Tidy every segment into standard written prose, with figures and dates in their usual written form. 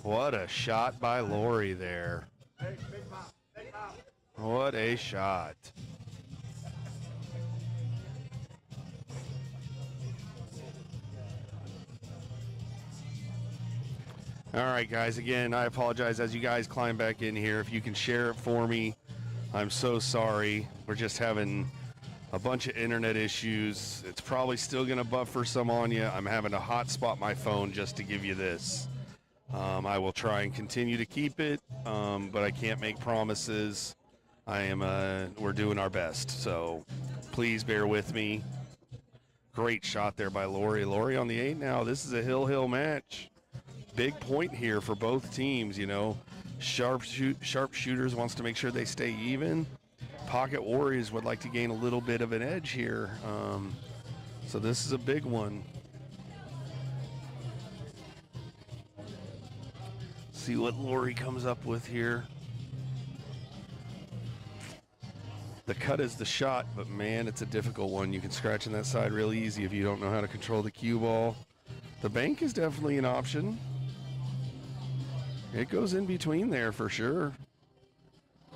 What a shot by Lori there. What a shot. All right, guys, again, I apologize as you guys climb back in here. If you can share it for me, I'm so sorry. We're just having a bunch of internet issues. It's probably still going to buffer some on you. I'm having to hotspot my phone just to give you this. I will try and continue to keep it, but I can't make promises. We're doing our best, so please bear with me. Great shot there by Lori. Lori on the 8 now. This is a hill match. Big point here for both teams, you know. Sharpshooters wants to make sure they stay even. Pocket Warriors would like to gain a little bit of an edge here. So this is a big one. See what Lori comes up with here. The cut is the shot, but man, it's a difficult one. You can scratch on that side real easy if you don't know how to control the cue ball. The bank is definitely an option. It goes in between there for sure.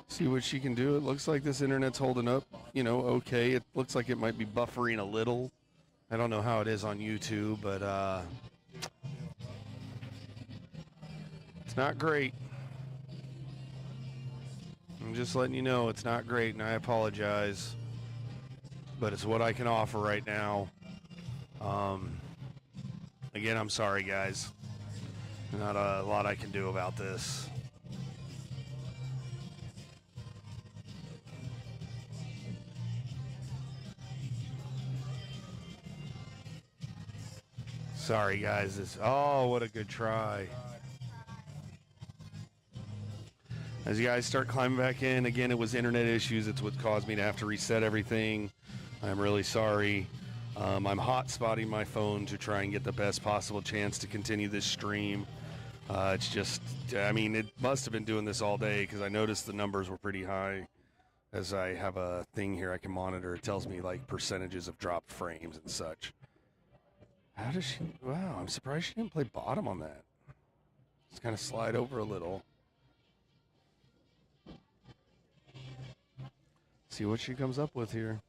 See what she can do. It looks like this internet's holding up, you know, okay. It looks like it might be buffering a little. I don't know how it is on YouTube, but it's not great. I'm just letting you know it's not great, and I apologize. But it's what I can offer right now. Again, I'm sorry, guys. Not a lot I can do about this. Sorry, guys. Oh, what a good try. As you guys start climbing back in, again, it was internet issues. It's what caused me to have to reset everything. I'm really sorry. I'm hot-spotting my phone to try and get the best possible chance to continue this stream. It's just, I mean, it must have been doing this all day because I noticed the numbers were pretty high. As I have a thing here I can monitor. It tells me, like, percentages of dropped frames and such. How does she, wow, I'm surprised she didn't play bottom on that. Just kind of slide over a little. See what she comes up with here.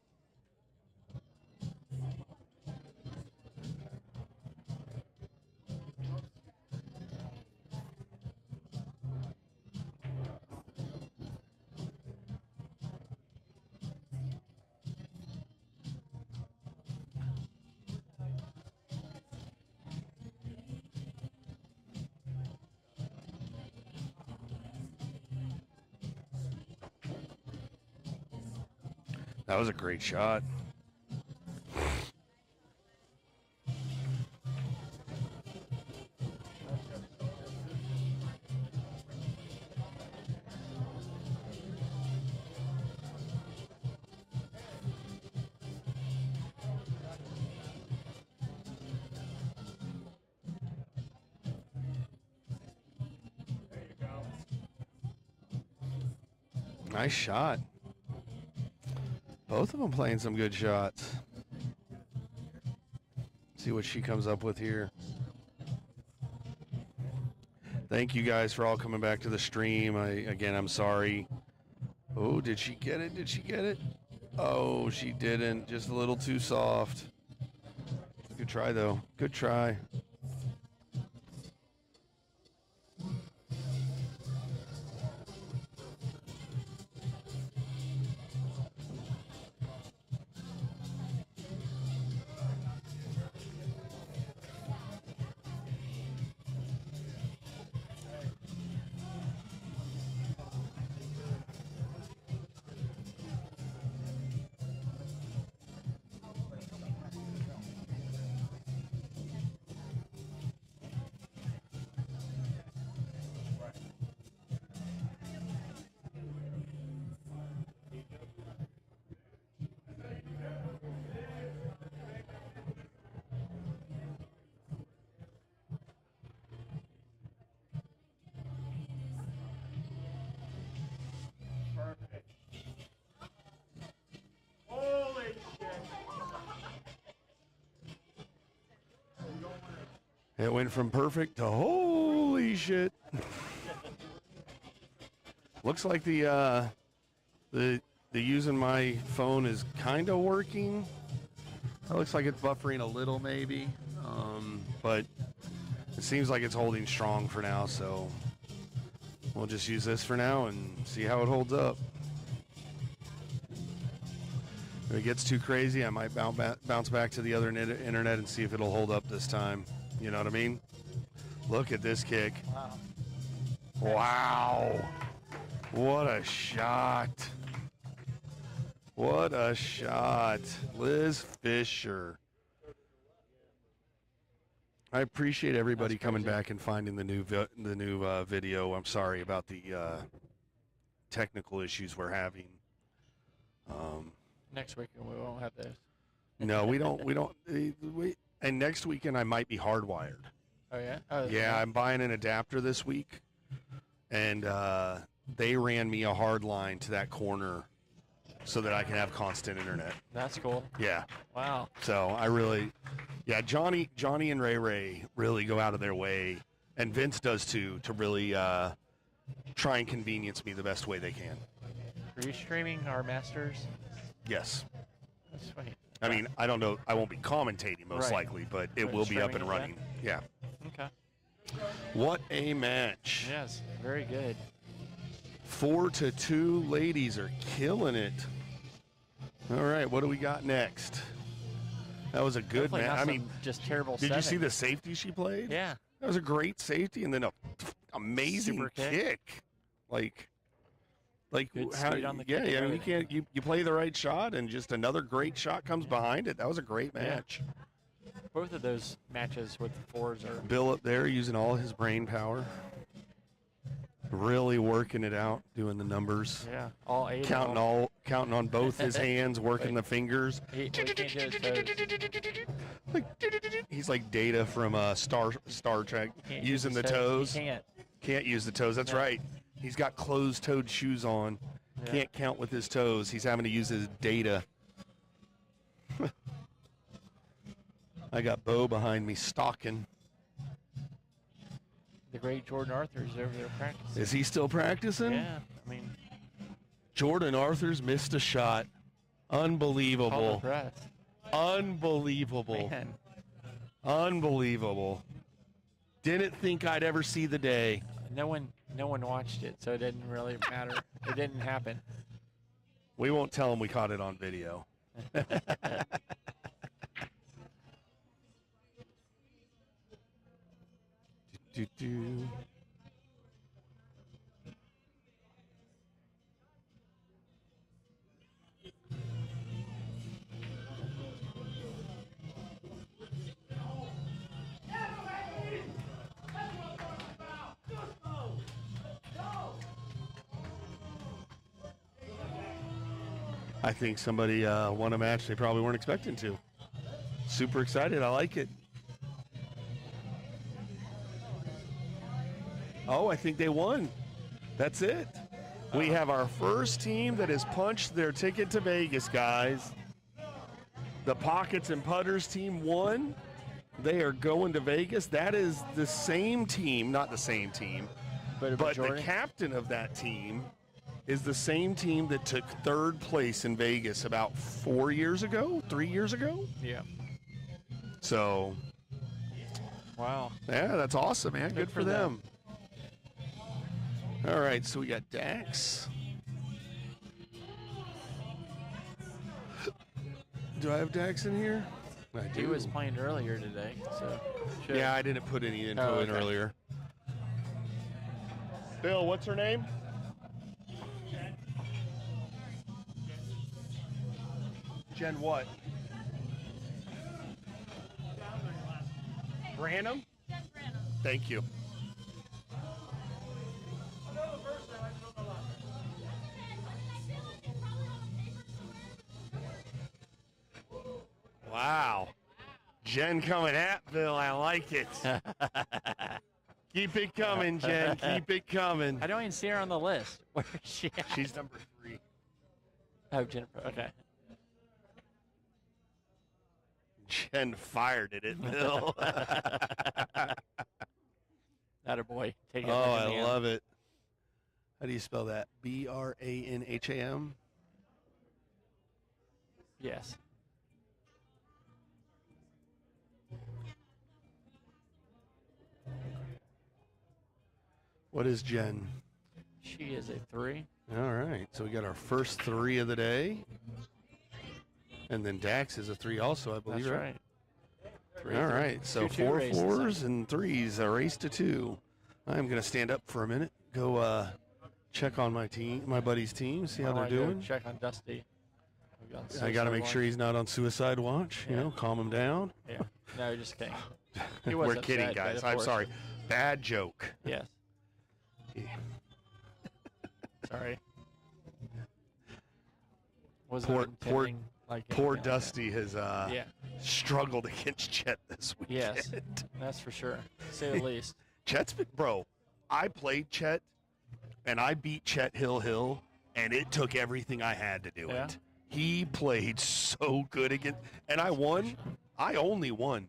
That was a great shot. Nice shot. Both of them playing some good shots. See what she comes up with here. Thank you guys for all coming back to the stream. I'm sorry. Oh, did she get it? Did she get it? Oh, she didn't. Just a little too soft. Good try, though. Good try. It went from perfect to holy. Holy shit. Looks like the using my phone is kind of working. It looks like it's buffering a little maybe, but it seems like it's holding strong for now, so we'll just use this for now and see how it holds up. If it gets too crazy, I might bounce back to the other internet and see if it'll hold up this time. You know what I mean? Look at this kick. Wow. Wow. What a shot. What a shot. Liz Fisher. I appreciate everybody coming back and finding the new video. I'm sorry about the technical issues we're having. Next week we won't have this. No, we don't. And next weekend I might be hardwired. Oh yeah. Oh, yeah, I'm buying an adapter this week, and they ran me a hard line to that corner so that I can have constant internet. That's cool. Yeah. Wow. So I really, Johnny and Ray really go out of their way, and Vince does too, to really try and convenience me the best way they can. Are you streaming our Masters? Yes. That's funny. I mean, I don't know. I won't be commentating most likely, but it will be up and running. Yeah. Okay. What a match. Yes, very good. 4-2. Ladies are killing it. All right, what do we got next? That was a good match. I mean, just terrible. Did you see the safety she played? Yeah. That was a great safety, and then a amazing Super kick. Like good how? speed on the Yeah, kick I mean, you play the right shot, and just another great shot comes behind it. That was a great match. Yeah. Both of those matches with the fours are. Bill up there using all his brain power. Really working it out, doing the numbers. Yeah, all 8. Counting on both his hands, working the fingers. He's like Data from Star Trek, using the toes. He can't use the toes. That's right. He's got closed-toed shoes on. Yeah. Can't count with his toes. He's having to use his Data. I got Bo behind me stalking. The great Jordan Arthur's over there practicing. Is he still practicing? Yeah, I mean. Jordan Arthur's missed a shot. Unbelievable. Unbelievable. Man. Unbelievable. Didn't think I'd ever see the day. No one watched it, so it didn't really matter. It didn't happen. We won't tell him we caught it on video. do. I think somebody won a match they probably weren't expecting to. Super excited. I like it. Oh, I think they won. That's it. We have our first team that has punched their ticket to Vegas, guys. The Pockets and Putters team won. They are going to Vegas. That is the same team, not the same team, but the captain of that team is the same team that took third place in Vegas about 4 years ago, 3 years ago. Yeah. So. Wow. Yeah, that's awesome, man. Good for them. All right, so we got Dax. Do I have Dax in here? I do. He was playing earlier today, so. Yeah, I didn't put any info in earlier. Bill, what's her name? Jen what? Branham? Thank you. Wow. Jen coming at Bill. I like it. Keep it coming, Jen. Keep it coming. I don't even see her on the list. Where is she at? She's number 3. Oh, Jennifer. Okay. Jen fired it at Bill. That'll Attaboy. Take it Oh, like a I man. love it. How do you spell that? Branham? Yes. What is Jen? She is a 3. All right, so we got our first 3 of the day. And then Dax is a 3 also, I believe, That's right? right. All right, so 2-2 4 races, 4s and 3s, a race to 2. I'm going to stand up for a minute, go check on my team, my buddy's team, see how they're doing. Check on Dusty. I got to make sure he's not on suicide watch, you know, calm him down. Yeah. No, just kidding. He We're was kidding, upset, guys. but of I'm course- sorry. Bad joke. Yes. Yeah. Sorry. Was Poor anything Dusty has like that. Yeah. struggled against Chet this weekend. Yes. That's for sure. To say the least. Chet's been, bro, I played Chet, and I beat Chet Hill, and it took everything I had to do Yeah. it. He played so good against, and I won. I only won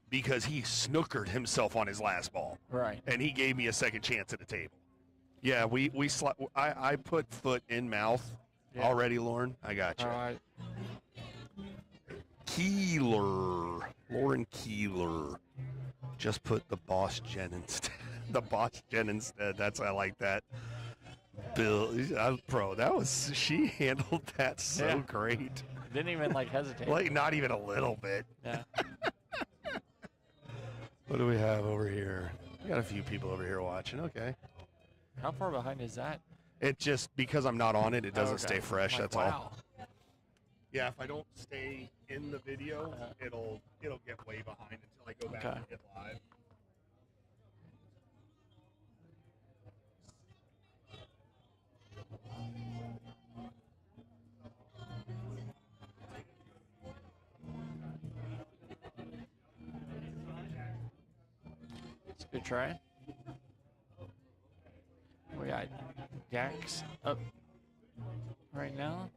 because he snookered himself on his last ball. Right. And he gave me a second chance at the table. Yeah, I put foot in mouth already, Lauren. I got you. All right. Lauren Keeler. Just put the boss Jen instead. The boss Jen instead. I like that. Bill, bro, she handled that so great. Didn't even hesitate. Like not even a little bit. Yeah. What do we have over here? We got a few people over here watching. Okay. How far behind is that? It just, because I'm not on it, it doesn't stay fresh. That's all. Wow. Yeah, if I don't stay in the video, it'll get way behind until I go back and hit live. It's a good try. We got Dax up right now.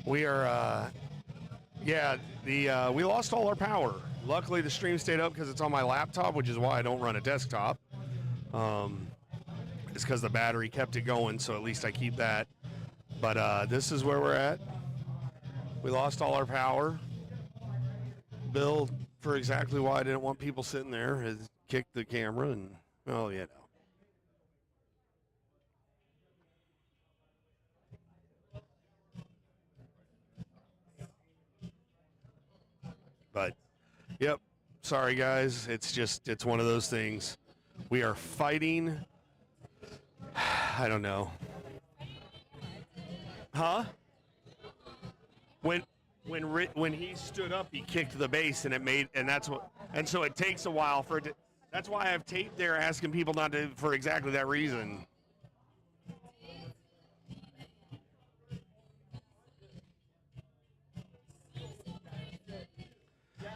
We are, yeah, we lost all our power. Luckily, the stream stayed up because it's on my laptop, which is why I don't run a desktop. It's because the battery kept it going, so at least I keep that. But this is where we're at. We lost all our power. Bill, for exactly why I didn't want people sitting there, has kicked the camera, and, well, you know. But, yep, sorry, guys. It's one of those things. We are fighting. I don't know. Huh? When he stood up, he kicked the base, and so it takes a while for it to. That's why I have tape there asking people not to, for exactly that reason.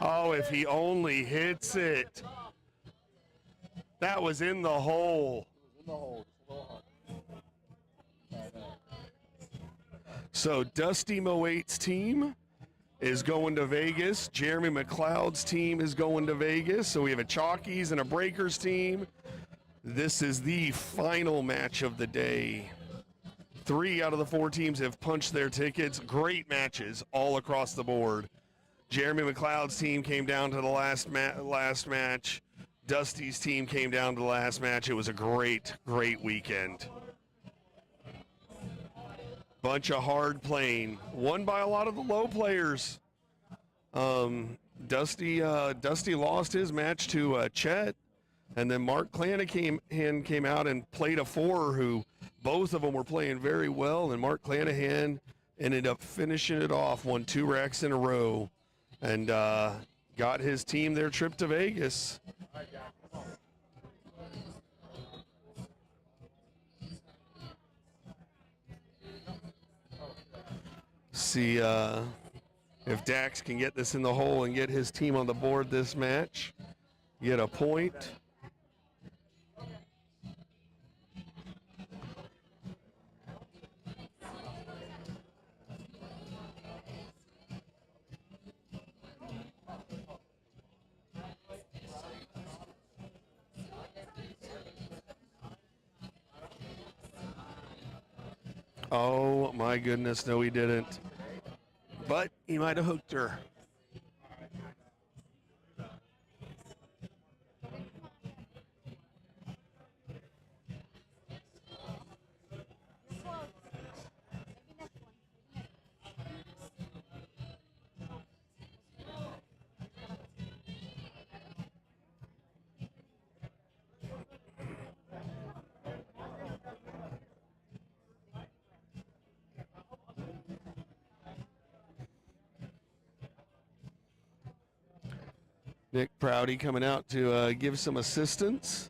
Oh, if he only hits it. That was in the hole. So Dusty Moate's team is going to Vegas. Jeremy McLeod's team is going to Vegas. So we have a Chalkies and a Breakers team. This is the final match of the day. 3 out of the 4 teams have punched their tickets. Great matches all across the board. Jeremy McLeod's team came down to the last match. Dusty's team came down to the last match. It was a great weekend. Bunch of hard playing, won by a lot of the low players. Dusty lost his match to Chet, and then Mark Clanahan came out and played a 4, who both of them were playing very well, and Mark Clanahan ended up finishing it off, won 2 racks in a row, and got his team their trip to Vegas. See if Dax can get this in the hole and get his team on the board this match. Get a point. Oh my goodness, no he didn't. But he might have hooked her. Nick Prouty coming out to give some assistance.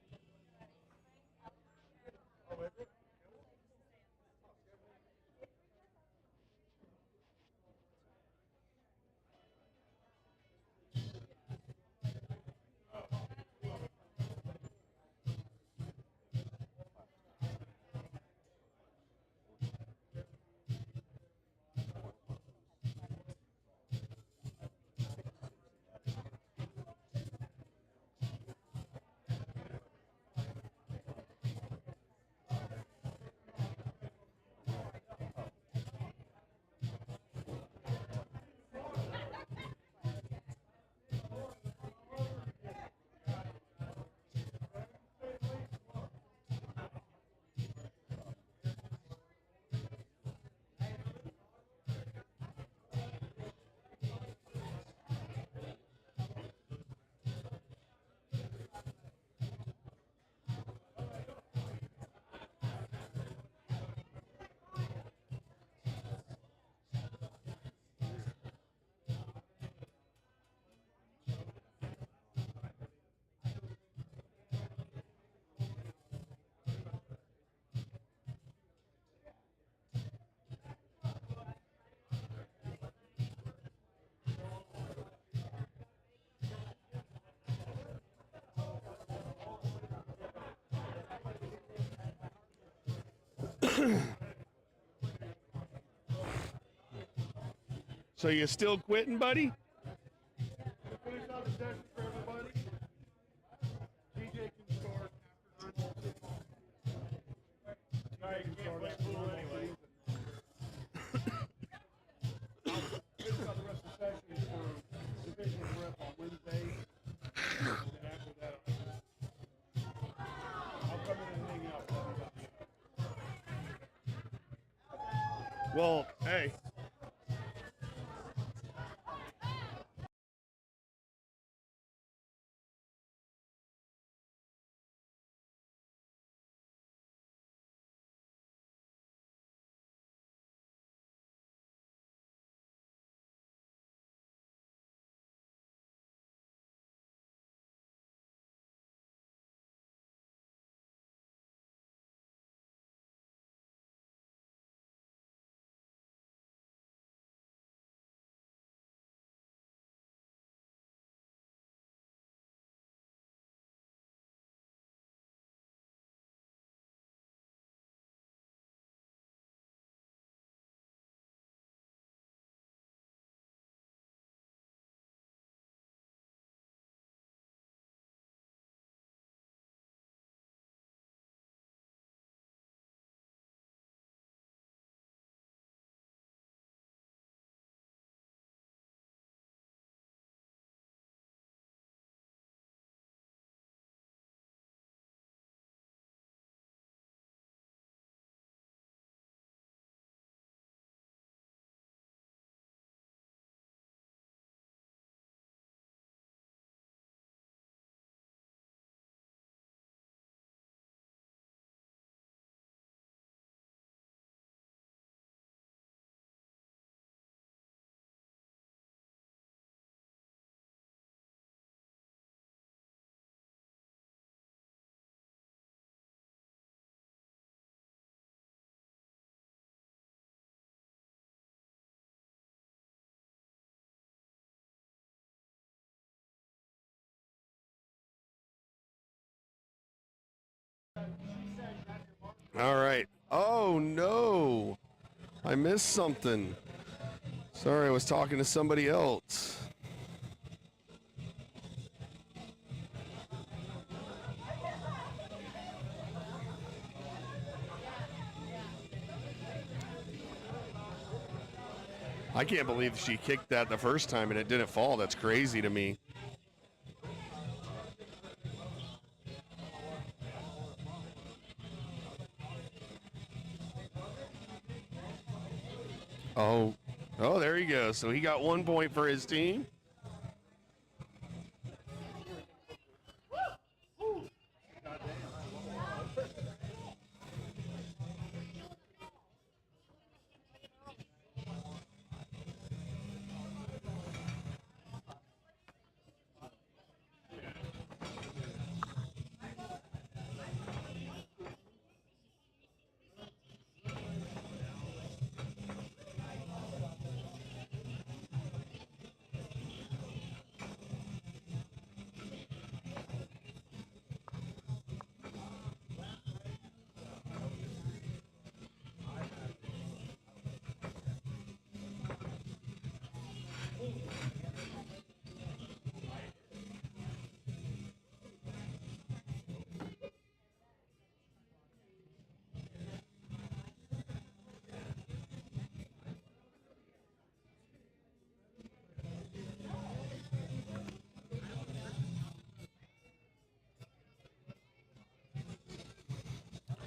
So you still quitting, buddy? Well, hey. All right. Oh, no. I missed something. Sorry, I was talking to somebody else. I can't believe she kicked that the first time and it didn't fall. That's crazy to me. Oh, there you go. So he got 1 point for his team.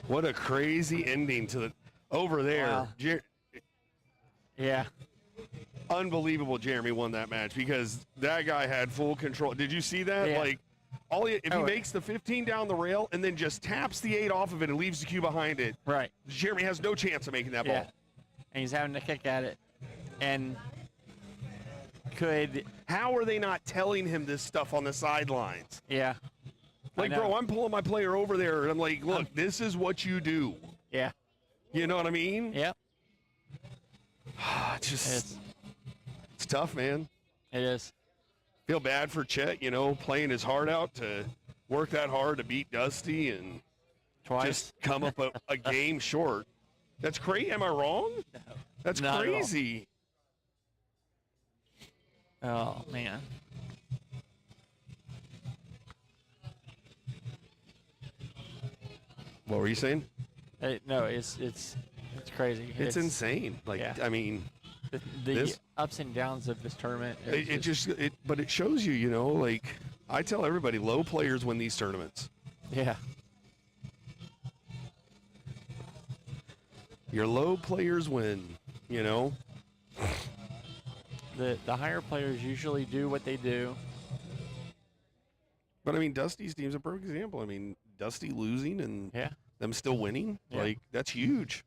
What a crazy ending to the over there. Wow. Yeah. Unbelievable. Jeremy won that match because that guy had full control. Did you see that? Yeah. Like, if he makes the 15 down the rail and then just taps the 8 off of it and leaves the cue behind it, Right. Jeremy has no chance of making that ball. And he's having to kick at it. And how are they not telling him this stuff on the sidelines? Yeah. Like, bro, I'm pulling my player over there, and I'm like, look, this is what you do. Yeah. You know what I mean? Yep. It's tough, man. It is. Feel bad for Chet, playing his heart out to work that hard to beat Dusty and just come up a game short. That's crazy. Am I wrong? No. That's Not crazy. Oh man. What were you saying? No, it's crazy. It's insane. Like, yeah. I mean, the this- ups and downs of this tournament. but it shows you, you know, like I tell everybody, low players win these tournaments. Yeah. Your low players win, you know. The higher players usually do what they do. But I mean, Dusty's team's a perfect example. I mean, Dusty losing and Yeah. them still winning, Yeah. like that's huge.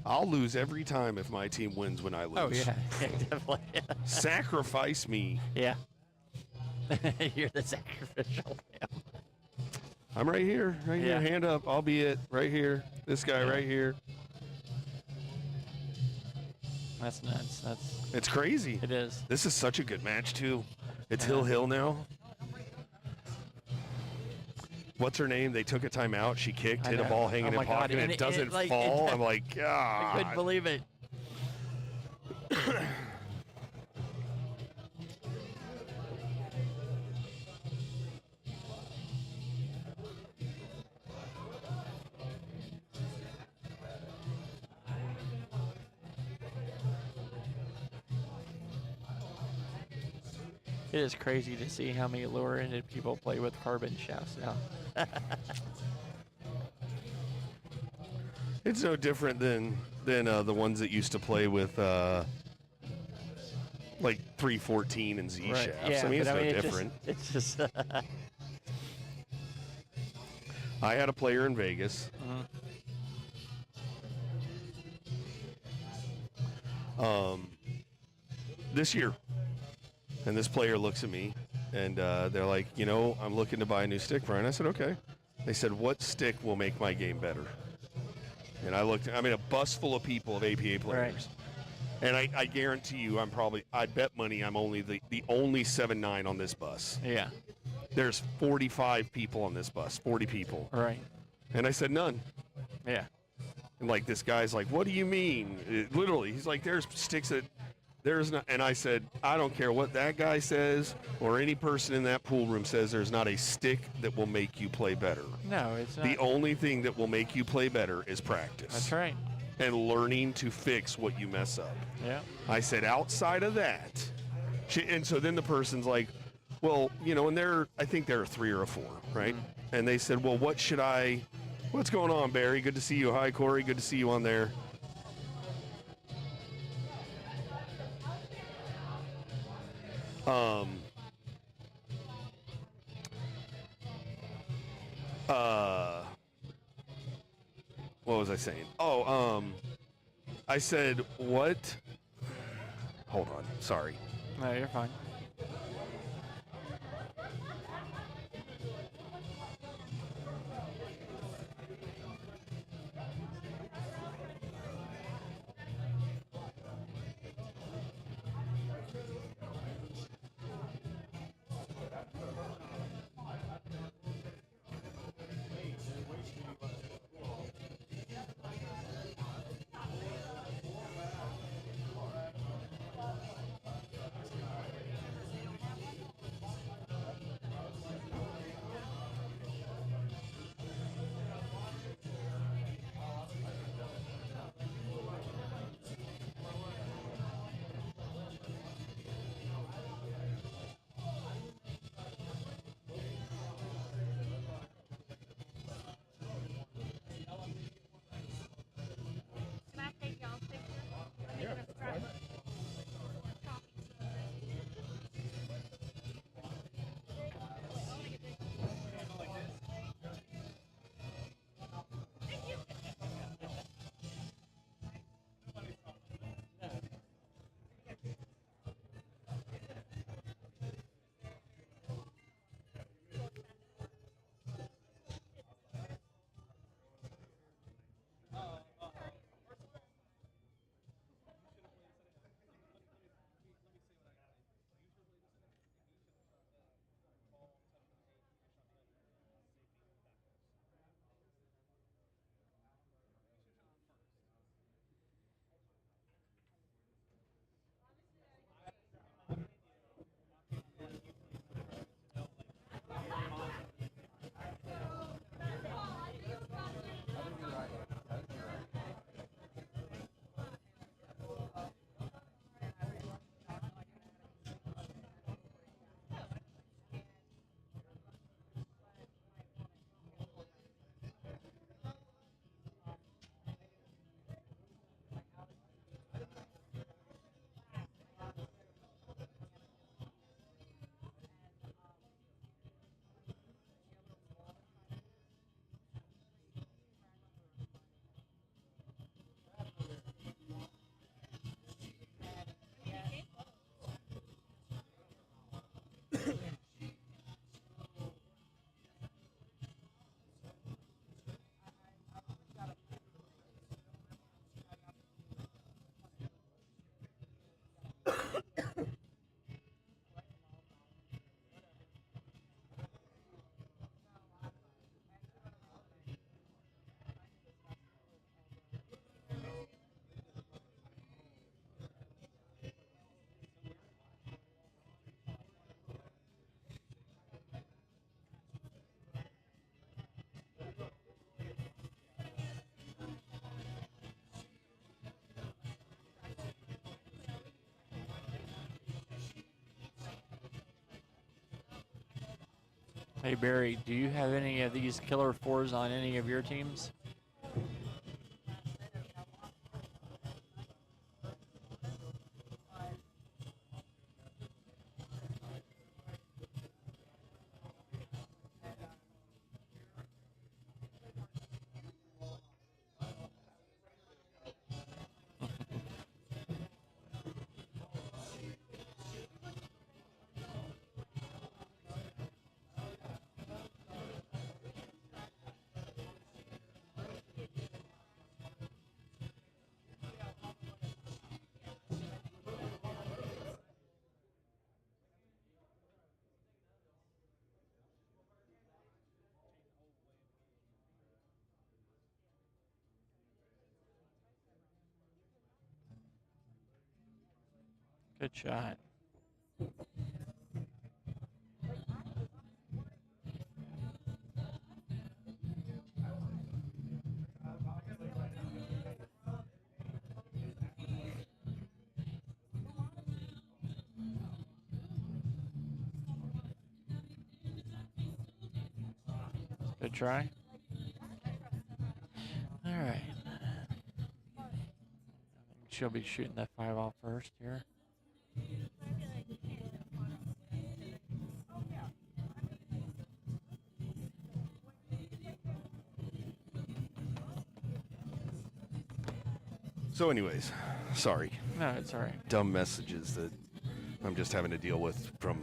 I'll lose every time if my team wins when I lose. Oh yeah, yeah definitely. Sacrifice me. Yeah. You're the sacrificial lamb. I'm right here, Yeah. hand up. I'll be it, right here. This guy right here. That's nuts. It's crazy. It is. This is such a good match too. It's Hill now. What's her name? They took a timeout. She kicked, hit a ball hanging in pocket, and it doesn't fall. I'm like, God. I couldn't believe it. It is crazy to see how many lower-ended people play with carbon shafts now. It's no different than the ones that used to play with like 314 and Z Right. shafts. Yeah, I mean, it's but no different. It's just. I had a player in Vegas. This year, and this player looks at me, and they're like, you know, I'm looking to buy a new stick, Brian. I said, okay. They said, what stick will make my game better? And I looked, I mean, a bus full of people of APA players. Right. And I guarantee you, I bet money I'm only the only 7'9" on this bus. Yeah. There's 45 people on this bus, 40 people. Right. And I said, none. Yeah. And like this guy's like, what do you mean? Literally, he's like, there's sticks that there's not. And I said, I don't care what that guy says or any person in that pool room says, there's not a stick that will make you play better. No, it's not. The only thing that will make you play better is practice. That's right. And learning to fix what you mess up. Yeah. I said, outside of that, and so then the person's like, well, you know, and I think there are 3 or 4, right? Mm-hmm. And they said, well, what's going on, Barry? Good to see you. Hi, Corey. Good to see you on there. What was I saying? I said, what? Hold on. Sorry. No, you're fine. Hey Barry, do you have any of these killer fours on any of your teams? Good shot. Good try. All right. I think she'll be shooting that 5 off first here. So anyways, sorry. No, it's all right. Dumb messages that I'm just having to deal with from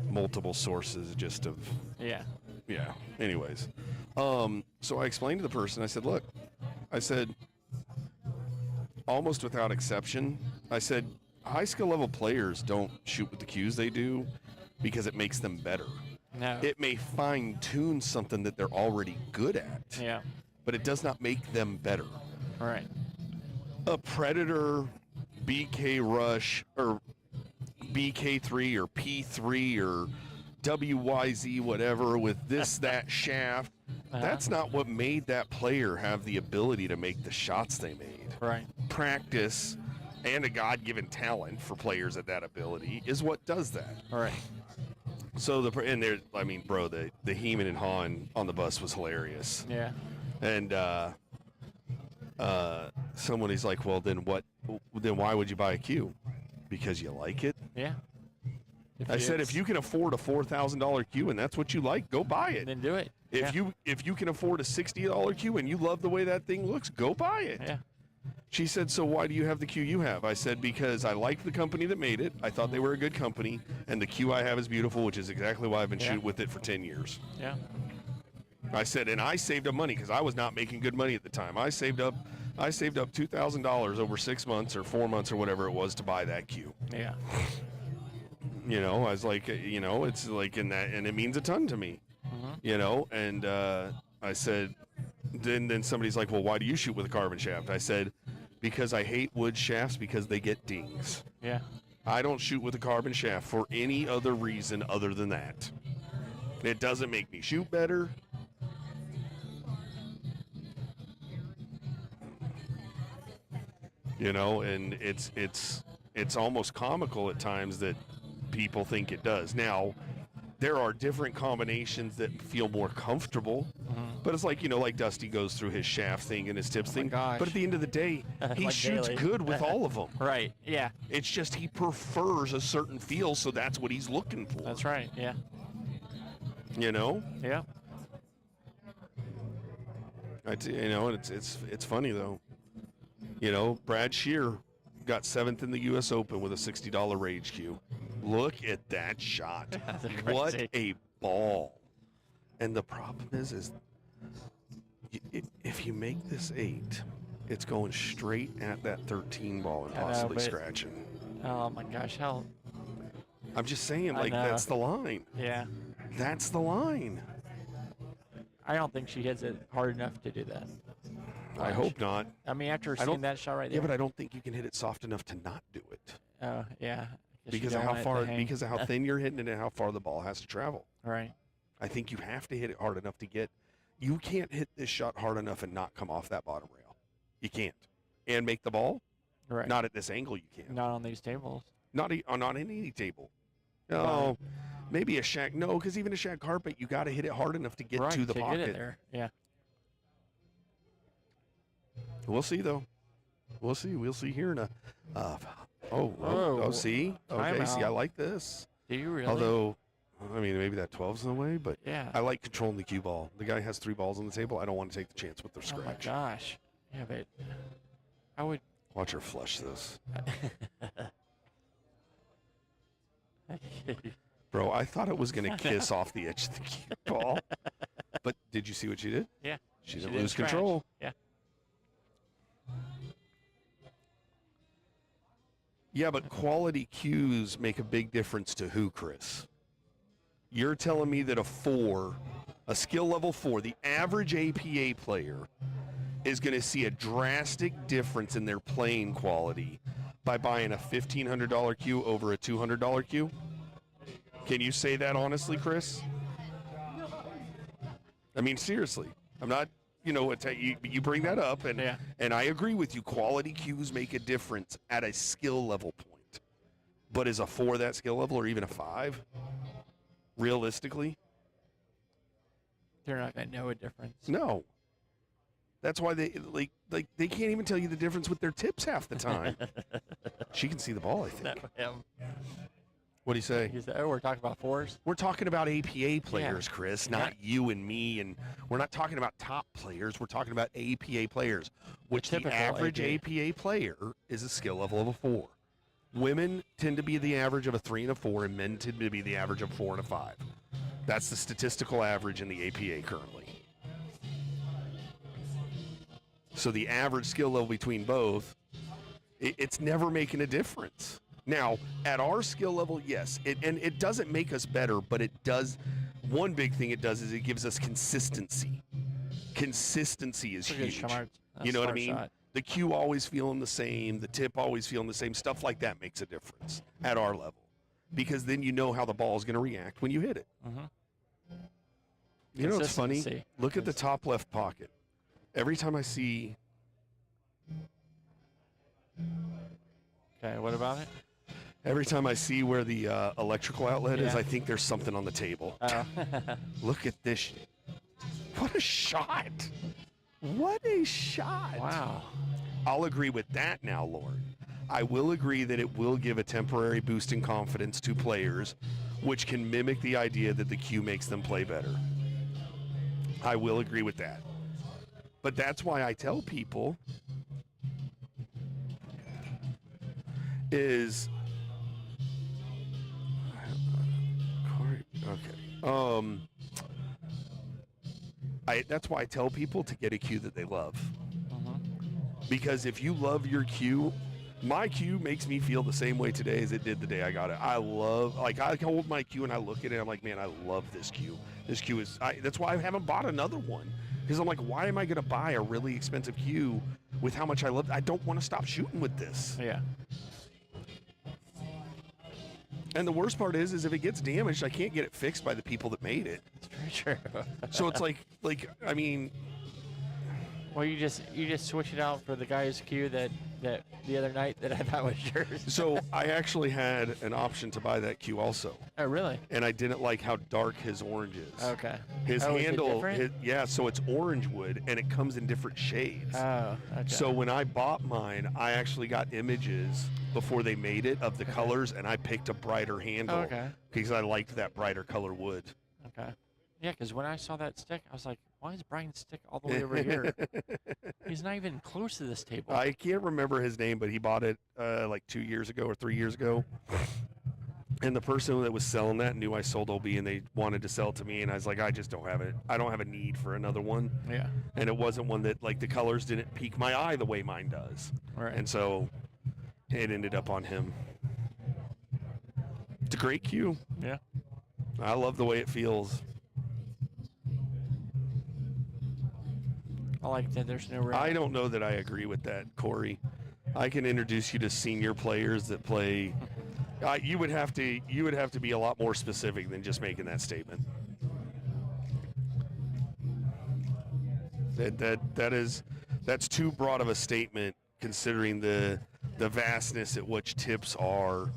multiple sources just of, Yeah. yeah. Anyways, so I explained to the person, I said, look, I said, almost without exception, I said, high skill level players don't shoot with the cues they do because it makes them better. No. It may fine tune something that they're already good at, Yeah. but it does not make them better. All right. A Predator, BK Rush, or BK3 or P3 or WYZ whatever with this, that shaft, that's not what made that player have the ability to make the shots they made. Right. Practice and a God-given talent for players at that ability is what does that. All right. So I mean, bro, the Heeman and Han on the bus was hilarious. Yeah. And somebody's like, well, then why would you buy a cue? Because you like it? Yeah. I said, if you can afford a $4,000 cue and that's what you like, go buy it. Then do it. If you can afford a $60 cue and you love the way that thing looks, go buy it. Yeah. She said, so why do you have the cue you have? I said, because I like the company that made it. I thought they were a good company, and the cue I have is beautiful, which is exactly why I've been shooting with it for 10 years. Yeah. I said, and I saved up money because I was not making good money at the time. I saved up $2,000 over 6 months or 4 months or whatever it was to buy that cue. Yeah. You know, I was like, you know, it's like in that, and it means a ton to me. You know, and I said, then somebody's like, well, why do you shoot with a carbon shaft? I said, because I hate wood shafts because they get dings. Yeah. I don't shoot with a carbon shaft for any other reason other than that. It doesn't make me shoot better. You know, and it's almost comical at times that people think it does. Now, there are different combinations that feel more comfortable, but it's like, you know, like Dusty goes through his shaft thing and his tips thing. gosh. But at the end of the day, he Like shoots daily. good with all of them. Right. Yeah. It's just he prefers a certain feel, so that's what he's looking for. That's right. Yeah. You know? Yeah. You know, it's funny though. You know, Brad Shear got 7th in the U.S. Open with a $60 Rage cue. Look at that shot. That's What crazy. a ball. And the problem is if you make this 8, it's going straight at that 13 ball and I know, possibly but- scratching. Oh my gosh. How? I'm just saying, I like, know. that's the line. Yeah. That's the line. I don't think she hits it hard enough to do that. I hope not. I mean, after I seeing don't- that shot right Yeah, there. but I don't think you can hit it soft enough to not do it. Oh, yeah. Guess you Because of don't how want it to far, hang. because of how thin you're hitting it and how far the ball has to travel. Right. I think you have to hit it hard enough to get. You can't hit this shot hard enough and not come off that bottom rail. You can't. And make the ball. Right. Not at this angle. You can't. Not on these tables. Not on any table. No. Maybe a shag. No, because even a shag carpet, you got to hit it hard enough to get right, to the pocket. Get it there. Yeah. We'll see, though. We'll see. We'll see here in a. See. Okay. See, I like this. Do you really? Although, I mean, maybe that 12's in the way, but yeah, I like controlling the cue ball. The guy has 3 balls on the table. I don't want to take the chance with their scratch. Oh my gosh. Yeah, but I would. Watch her flush this. Bro, I thought it was going to kiss off the edge of the cue ball. But did you see what she did? Yeah. She didn't lose control. Yeah. Yeah, but quality cues make a big difference to who, Chris? You're telling me that a skill level 4, the average APA player is going to see a drastic difference in their playing quality by buying a $1,500 cue over a $200 cue? Can you say that honestly, Chris? I mean, seriously. I'm not, you bring that up, and I agree with you. Quality cues make a difference at a skill level point. But is a 4 that skill level, or even a 5? Realistically? They're not going to know a difference. No. That's why they they can't even tell you the difference with their tips half the time. She can see the ball, I think. What do you say? He said, we're talking about 4s? We're talking about APA players, Chris, not you and me. And we're not talking about top players. We're talking about APA players, which the average APA player is a skill level of a 4. Women tend to be the average of a 3 and a 4, and men tend to be the average of 4 and a 5. That's the statistical average in the APA currently. So the average skill level between both, it's never making a difference. Now, at our skill level, yes, it doesn't make us better, but it does. One big thing it does is it gives us consistency. Consistency is huge. You know what I mean? Shot. The cue always feeling the same, the tip always feeling the same. Stuff like that makes a difference at our level, because then you know how the ball is going to react when you hit it. Mm-hmm. You know what's funny? Look at the top left pocket. Every time I see. Okay, what about it? Every time I see where the electrical outlet is, I think there's something on the table. Oh. Look at this. What a shot. What a shot. Wow. I'll agree with that now, Lauren. I will agree that it will give a temporary boost in confidence to players, which can mimic the idea that the cue makes them play better. I will agree with that. But that's why I tell people is... Okay. That's why I tell people to get a cue that they love. Mm-hmm. Because if you love your cue, my cue makes me feel the same way today as it did the day I got it. I hold my cue and I look at it, I'm like, man, I love this cue. This cue is, that's why I haven't bought another one. Because I'm like, why am I going to buy a really expensive cue with how much I love it? I don't want to stop shooting with this. Yeah. And the worst part is if it gets damaged, I can't get it fixed by the people that made it. That's very true. So it's like I mean. Well, you just switch it out for the guy's cue that the other night that I thought was yours. So I actually had an option to buy that cue also. Oh, really? And I didn't like how dark his orange is. Okay. His handle, so it's orange wood and it comes in different shades. Oh, okay. So when I bought mine, I actually got images before they made it of the colors, and I picked a brighter handle because I liked that brighter color wood. Okay. Yeah, because when I saw that stick, I was like, why is Brian's stick all the way over here? He's not even close to this table. I can't remember his name, but he bought it like 2 years ago or 3 years ago. And the person that was selling that knew I sold OB, and they wanted to sell it to me, and I was like, I just don't have it. I don't have a need for another one. Yeah. And it wasn't one that, like, the colors didn't pique my eye the way mine does. Right. And so it ended up on him. It's a great cue. Yeah. I love the way it feels. I like that there's no red. I don't know that I agree with that, Corey. I can introduce you to senior players that play. You would have to be a lot more specific than just making that statement. That's too broad of a statement considering the vastness at which tips are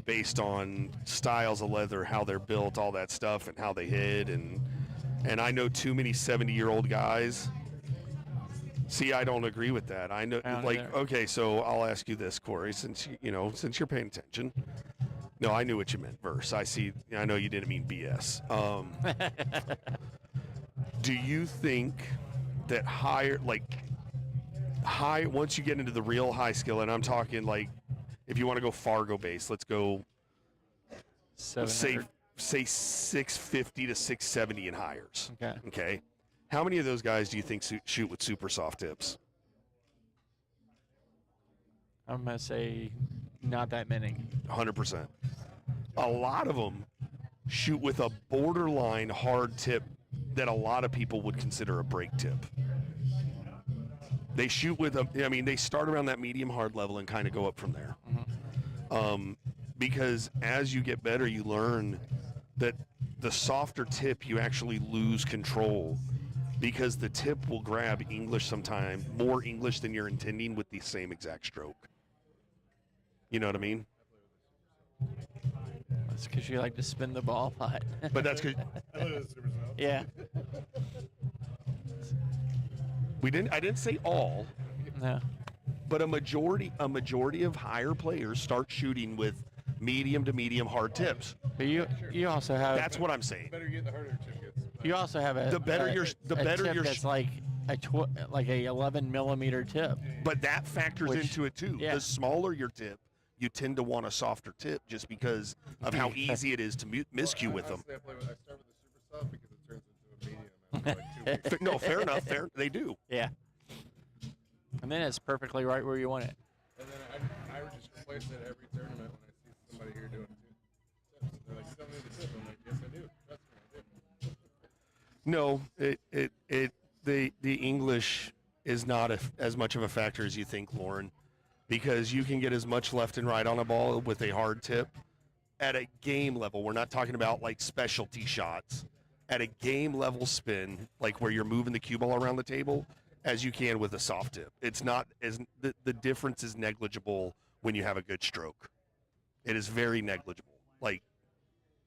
based on styles of leather, how they're built, all that stuff, and how they hit. And I know too many 70-year-old guys. See, I don't agree with that. I know, I don't like, either. okay, so I'll ask you this, Corey, since since you're paying attention. No, I knew what you meant, verse. I know you didn't mean BS. Do you think that once you get into the real high skill, and I'm talking like, if you want to go Fargo base, let's go say 700. 650 to 670 and hires. Okay. Okay. How many of those guys do you think shoot with super soft tips? I'm gonna say not that many. 100%. A lot of them shoot with a borderline hard tip that a lot of people would consider a break tip. They shoot with they start around that medium hard level and kind of go up from there. Because as you get better, you learn that the softer tip, you actually lose control, because the tip will grab English sometime, more English than you're intending with the same exact stroke. You know what I mean? That's because you like to spin the ball a lot. But that's because Yeah. I didn't say all, No. but a majority of higher players start shooting with medium to medium hard tips. But you also have. That's what I'm saying. Better get the harder chip gets. You also have a. The better a, your- the a better tip your- that's like a 11 millimeter tip. But that factors Which- into it too. yeah. The smaller your tip, you tend to want a softer tip just because of how easy it is to miscue with them. Honestly, I start with the super soft because it turns into a medium after like 2 weeks. No, fair enough. They do. Yeah. And then it's perfectly right where you want it. And then I would just replace it every tournament when I see somebody here doing 2 tips. They're like, you don't need the tip. I'm like, yes, I do. Trust me, I do. No, the English is not as much of a factor as you think, Lauren, because you can get as much left and right on a ball with a hard tip at a game level. We're not talking about like specialty shots. At a game level spin, like where you're moving the cue ball around the table, as you can with a soft tip. It's not as the difference is negligible when you have a good stroke. It is very negligible, like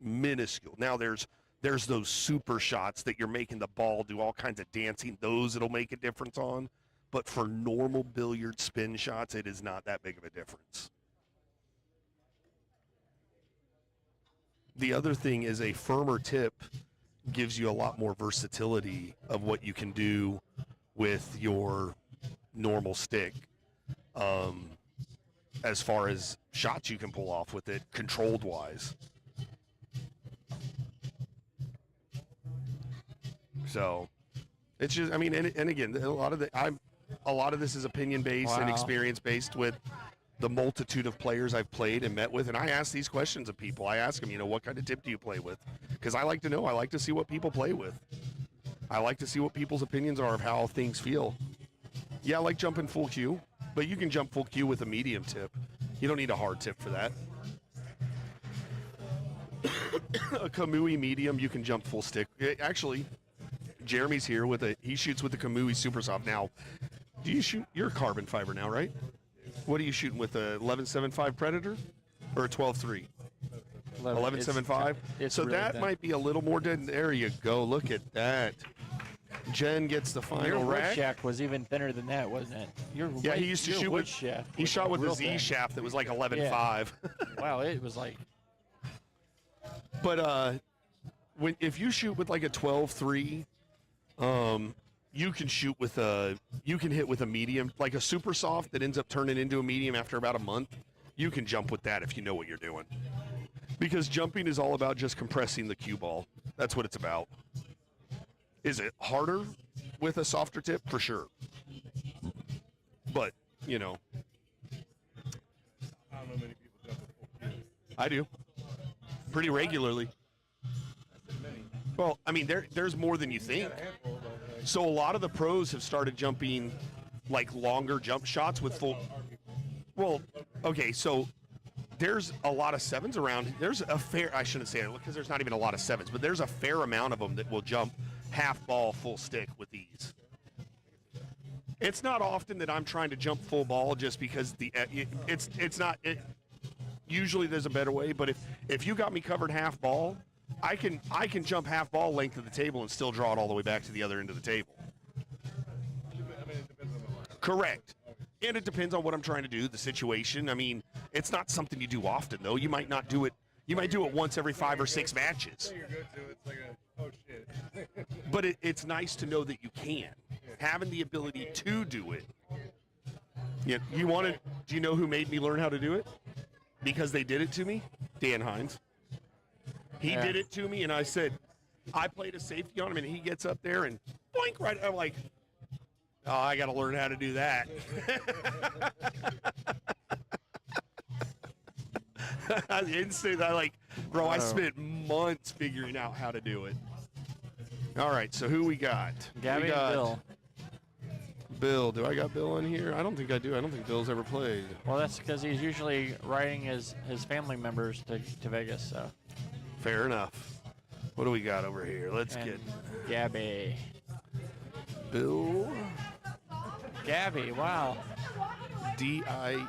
minuscule. Now there's those super shots that you're making the ball do all kinds of dancing. Those it'll make a difference on. But for normal billiard spin shots, it is not that big of a difference. The other thing is a firmer tip gives you a lot more versatility of what you can do with your normal stick, as far as shots you can pull off with it, controlled wise. So it's just, and again, a lot of this is opinion based and Wow. experience based with the multitude of players I've played and met with. And I ask these questions of people. I ask them, what kind of tip do you play with? Because I like to know. I like to see what people play with. I like to see what people's opinions are of how things feel. Yeah, I like jumping full cue, but you can jump full cue with a medium tip. You don't need a hard tip for that. A Kamui medium, you can jump full stick. Actually, Jeremy's here he shoots with the Kamui Super Soft. Now, do you shoot? You're a carbon fiber now, right? What are you shooting with, a 11.75 Predator or a 12.3? 11.75. It's So really that thin. might be a little more dead. There you go. Look at that. Jen gets the Your final wood rack. shaft was even thinner than that, wasn't it? Yeah, he used to your shoot wood with. shaft. He was shot with a real Z thin. shaft that was like 11.5. Wow, it was like But if you shoot with like a 12.3, you can hit with a medium, like a super soft that ends up turning into a medium after about a month. You can jump with that if you know what you're doing. Because jumping is all about just compressing the cue ball. That's what it's about. Is it harder with a softer tip? For sure. But, I don't know many people jump with full cue. I do. Pretty regularly. Many. Well, there's more than you think. Got a handful, but like, So a lot of the pros have started jumping like longer jump shots with full. Well, okay, so there's a lot of sevens around. There's a fair, I shouldn't say it because there's not even a lot of sevens, but there's a fair amount of them that will jump half ball, full stick with ease. It's not often that I'm trying to jump full ball just because it's not. usually there's a better way, but if you got me covered half ball, I can jump half ball length of the table and still draw it all the way back to the other end of the table. I mean, it depends on the line. Correct. And it depends on what I'm trying to do, the situation. I mean, it's not something you do often, though. You might not do it. You might do it once every 5 or 6 matches. Say you're good to it, it's like a, oh shit. But it's nice to know that you can. Having the ability to do it. Yeah, do you know who made me learn how to do it? Because they did it to me? Dan Hines. He did it to me, and I said, I played a safety on him, and he gets up there and boink right. I'm like, oh, I got to learn how to do that. I spent months figuring out how to do it. All right, so who we got? Gabby and Bill. Bill, do I got Bill in here? I don't think I do. I don't think Bill's ever played. Well, that's because he's usually riding his family members to Vegas. So. Fair enough. What do we got over here? Let's And get Gabby. Bill. Gabby, wow. Diehl.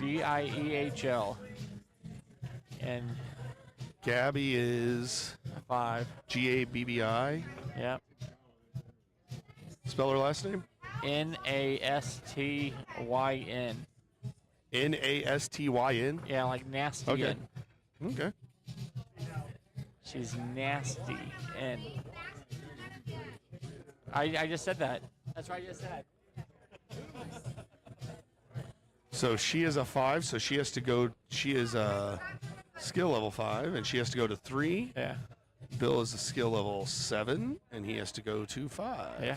Diehl. And Gabby is 5. Gabbi. Yep. Spell her last name. Nastyn. Nastyn. Yeah, like nasty. Okay. Okay. She's nasty. And I just said that. That's what I just said. So she is a 5, so she has to go. She is a skill level 5, and she has to go to 3. Yeah. Bill is a skill level 7, and he has to go to 5. Yeah.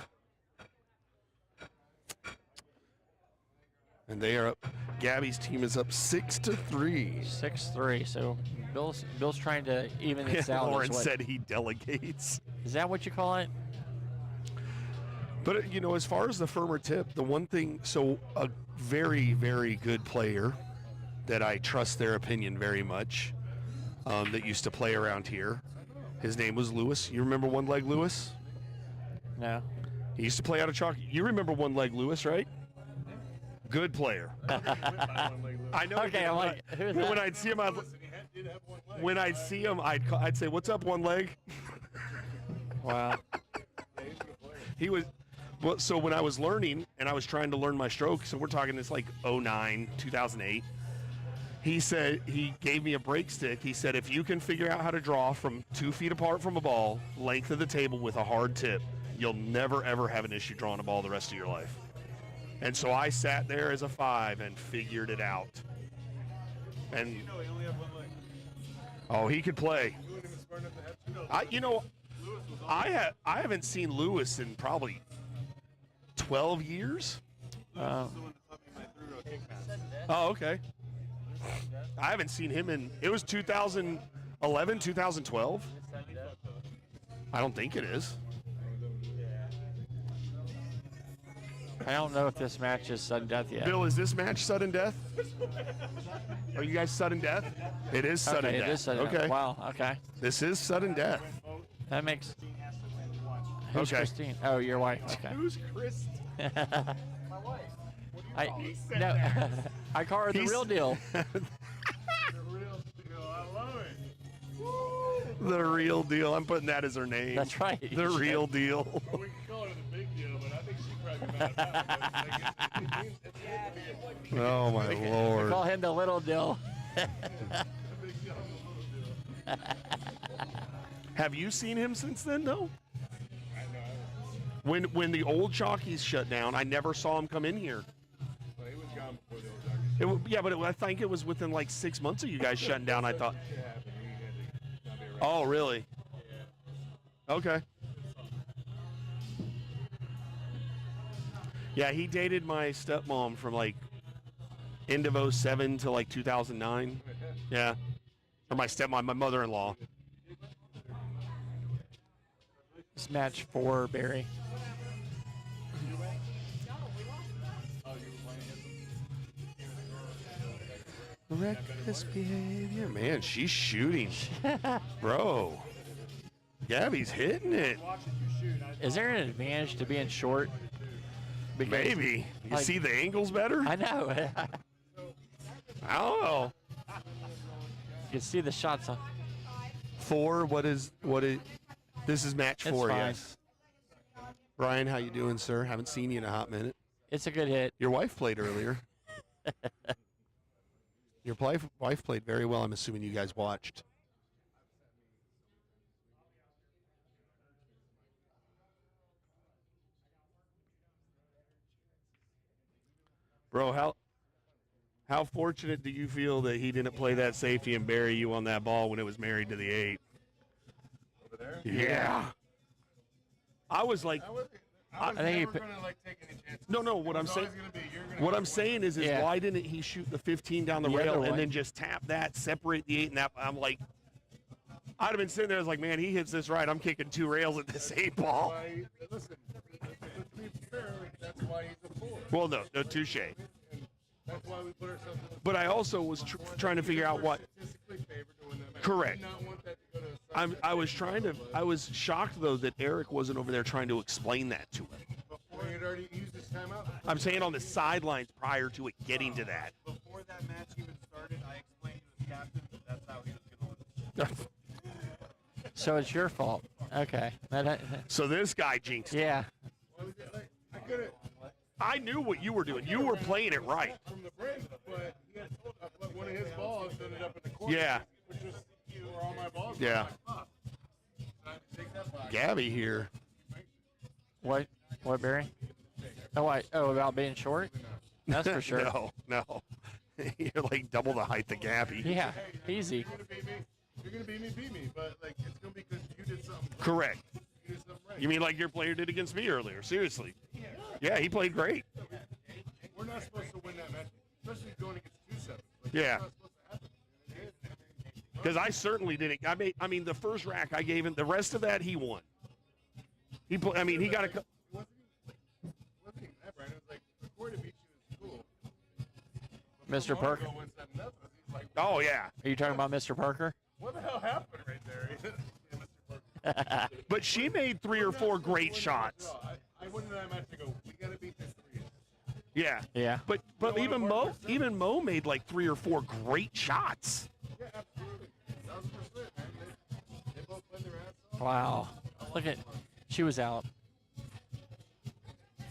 And they are up. Gabby's team is up 6-3. 6-3. So Bill's trying to even this out. Lauren said he delegates. Is that what you call it? But, as far as the firmer tip, the one thing, so a very, very good player that I trust their opinion very much that used to play around here, his name was Lewis. You remember One Leg Lewis? No. He used to play out of chalk. You remember One Leg Lewis, right? Good player. I know. Okay, I'm like, who's that? When I'd see him, I'd say, "What's up, One Leg?" Wow. He was. Well, so when I was learning and I was trying to learn my stroke, so we're talking this like 2009, 2008. He said, he gave me a break stick. He said, if you can figure out how to draw from 2 feet apart from a ball, length of the table with a hard tip, you'll never ever have an issue drawing a ball the rest of your life. And so I sat there as a 5 and figured it out. And He only had one leg. oh, he could play. You wouldn't even smart enough to have two. Lewis was on. I haven't seen Lewis in probably 12 years. Lewis was the one that taught me my through kick pass. Oh, okay. I haven't seen him it was 2011, 2012. I don't think it is. I don't know if this match is sudden death yet. Bill, is this match sudden death? Are you guys sudden death? It is sudden Okay, death. it is sudden okay. death. Wow, okay. This is sudden death. That makes... Who's Okay. Christine? Oh, your wife. Okay. Who's Chris? No, I call her the He's- real deal. The real deal. I love it. The real deal. I'm putting that as her name. That's right. The real deal. Well, we can call her the big deal, but I think she'd probably be mad about it. It's Oh my Lord. Call him the little deal. a big deal, a little deal. Have you seen him since then, though? I know. When the old jockeys shut down, I never saw him come in here. Well, he was gone before the old jockey. I think it was within like 6 months of you guys shutting down. I thought. Shit happened. We had to not be around. Oh, really? Okay. Yeah, he dated my stepmom from like end of 07 to like 2009. Yeah. Or my stepmom, my mother-in-law. It's match 4, Barry. Reckless behavior. Man, she's shooting. Bro. Gabby's hitting it. Is there an advantage to being short? Because, Maybe. You like- see the angles better? I know. I don't know. You can see the shots. 4. What is? This is match It's 4. fine. Yes. Brian, how you doing, sir? Haven't seen you in a hot minute. It's a good hit. Your wife played earlier. Your wife played very well. I'm assuming you guys watched. Bro, how fortunate do you feel that he didn't play that safety and bury you on that ball when it was married to the 8? Over there? Yeah. I was like, I was think he never pi- going to, like, take any chances. no, what I'm It's saying. always gonna be, you're gonna What have I'm to saying is Yeah. why didn't he shoot the 15 down the The rail other and way. then just tap that, separate the 8, and that? I'm like, I'd have been sitting there. I was like, man, he hits this right. I'm kicking 2 rails at this 8 ball. why, listen, let's be fair, like, that's why he's a 4. Well, no, touche. And that's why we put ourselves in the But I also was trying to figure out what. statistically favored to win that match. Correct. We did not want that to go to a sunset. I was shocked though that Eric wasn't over there trying to explain that to him. Before he had already used his timeout. I'm saying on the sidelines prior to it getting to that. Before that match even started, I explained to his captain that that's how he was going to lose. So it's your fault. Okay. So this guy jinxed it. Yeah. Like, I couldn't I knew what you were doing. You were playing it right. from the break, but he had told but one of his balls ended up in the corner. Yeah. Which was where all my balls Yeah. were. I'm like, fuck. I had to take that back. Gabby here. What, Barry? Oh, about being short? That's for sure. No. You're like double the height of Gabby. Yeah, easy. You're gonna beat me. You're gonna beat me. But like it's gonna be because you did something. Right. Correct. You did something right. You mean like your player did against me earlier? Seriously. Yeah, he played great. We're not supposed to win that match, especially going against 2-7. Like, Yeah. That's not supposed to happen. And it is. Because I certainly didn't. I mean, the first rack I gave him. The rest of that he won. He got a. It wasn't even that, Brian. It was like the Corey to beat you is cool. But Mr. Monaco Parker. wins 7-0. He's like, Oh yeah. Are you talking about Mr. Parker? what the hell happened right there? Yeah, Mr. Parker. But she made 3 or 4 great shots. I went into that match to go, we got to beat this 3. Yeah. Yeah. But even Mo made like 3 or 4 great shots. Yeah, absolutely. 1,000%, man. They both played their ass off. Wow. Look at, she was out.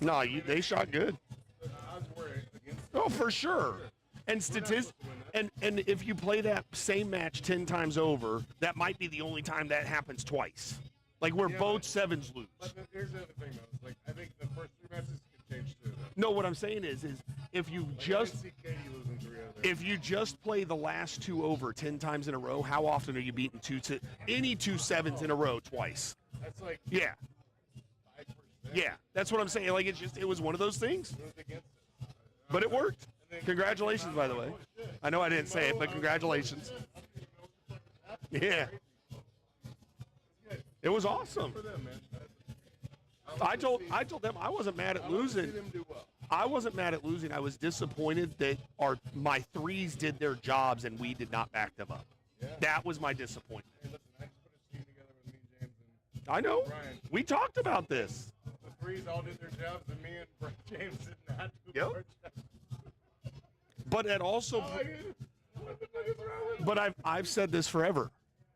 No, they shot good. I was worried against Oh, for sure. And and if you play that same match 10 times over, that might be the only time that happens twice. Like where Yeah, both but- sevens lose. But here's the other thing, though. It's like, I think the first 3 matches could change too. No, what I'm saying is if you Like, I just didn't see Katie losing 3 out of there. if you just play the last 2 over 10 times in a row, how often are you beating any 2 sevens in a row twice? That's like Yeah. 5%. Yeah. That's what I'm saying. Like it was one of those things. It was against it. But it worked. Congratulations, by the way. I know I didn't say it, but congratulations. Yeah. It was awesome. For them, man. I told them I wasn't mad at I want to see losing. them do well. I wasn't mad at losing. I was disappointed that my 3s did their jobs and we did not back them up. Yeah. That was my disappointment. Hey, listen, I just put a team together with me, James, and I know. Brian. We talked about this. The 3s all did their jobs, and me and James did not do Yep. our jobs. But it also What the fuck is wrong with But I've said this forever.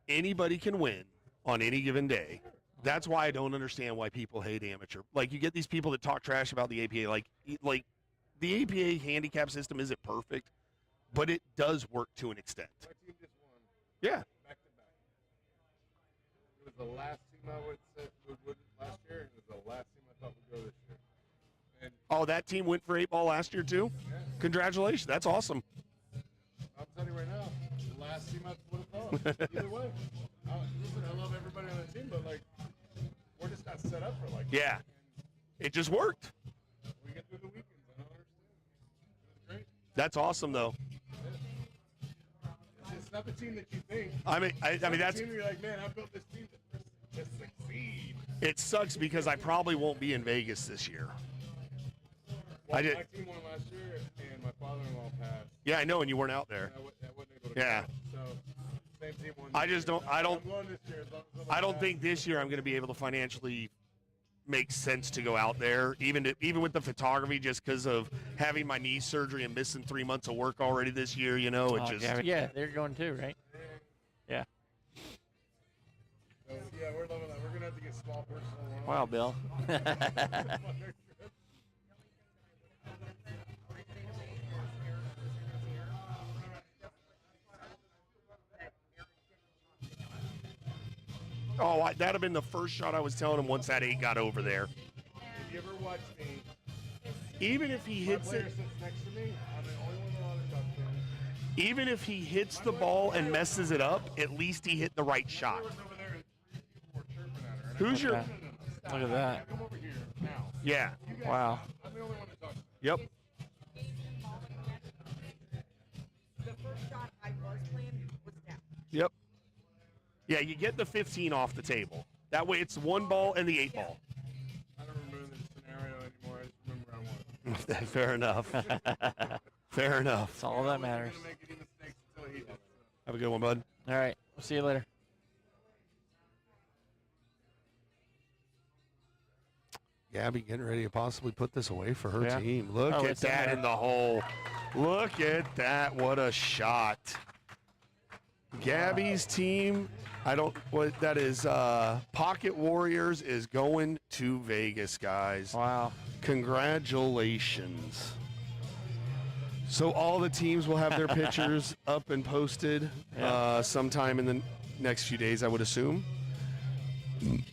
Anybody can win on any given day. That's why I don't understand why people hate amateur. Like you get these people that talk trash about the APA. Like the APA handicap system isn't perfect, but it does work to an extent. my team just won Yeah. back to back? It was the last team I would win last year, and it was the last team I thought would go this year. And Oh, that team went for 8 ball last year too? yeah, Congratulations. That's awesome. I'm telling you right now, the last team I would have thought. Either way, listen, I love everybody on the team, but like, we're just not set up for like. Yeah. It just worked. And we get through the weekends. I don't understand. It was great. That's awesome though. It's not the team that you think. I mean It's not the that's team where you're like, man, I built this team to succeed. it sucks because I probably won't be in Vegas this year. Well, I did- My team won last year, and my father-in-law passed. Yeah, I know, and you weren't out there. And I wasn't able to Yeah. go. So, same team won. I this just year. don't- I don't- I'm going this year as long as I don't pass. think this year I'm going to be able to financially makes sense to go out there, even with the photography, just because of having my knee surgery and missing 3 months of work already this year. You know, it just yeah, they're going too, right? Yeah. So, yeah, we're loving that. We're gonna have to get small personal. Wow, Bill. Oh, that'd have been the first shot I was telling him once that 8 got over there. If you ever watch me, Even if he my hits player it, sits next to me. I'm the only one that allowed to touch him. even if he hits the ball and messes it up, at least he hit the right shot. I was over there and 3 people were chirping at her. And Who's your? Okay. stop. Look at that. Come over here now. Yeah. You guys, Wow. I'm the only one that touched him. Yep. The first shot I was playing was down. Yep. Yeah, you get the 15 off the table. That way, it's 1 ball and the 8 ball. I don't remember the scenario anymore. I just remember round 1. Fair enough. Fair enough. That's all that matters. Didn't make any mistakes until he did. Have a good one, bud. All right. We'll see you later. Gabby getting ready to possibly put this away for her Yeah. team. Look Oh, at it's in that there. in the hole. Look at that. What a shot. Gabby's team, that is, Pocket Warriors is going to Vegas, guys. Wow. Congratulations. So all the teams will have their pictures up and posted Yeah. sometime in the next few days, I would assume.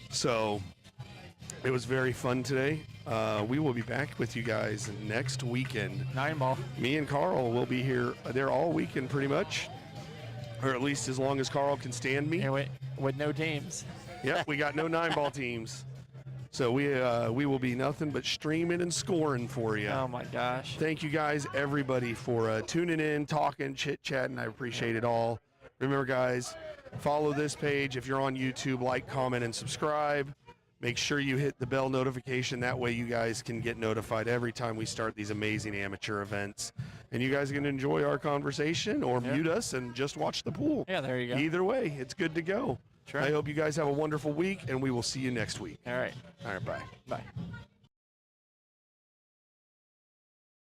So it was very fun today. We will be back with you guys next weekend. 9-ball. Me and Carl will be here there all weekend pretty much, or at least as long as Carl can stand me. And with no teams. Yep, we got no 9-ball teams. So we will be nothing but streaming and scoring for you. Oh my gosh. Thank you guys, everybody, for tuning in, talking, chit-chatting. I appreciate it all. Remember, guys, follow this page. If you're on YouTube, like, comment, and subscribe. Make sure you hit the bell notification. That way you guys can get notified every time we start these amazing amateur events. And you guys can enjoy our conversation or mute us and just watch the pool. Yeah, there you go. Either way, it's good to go. Sure. I hope you guys have a wonderful week, and we will see you next week. All right. All right, bye. Bye.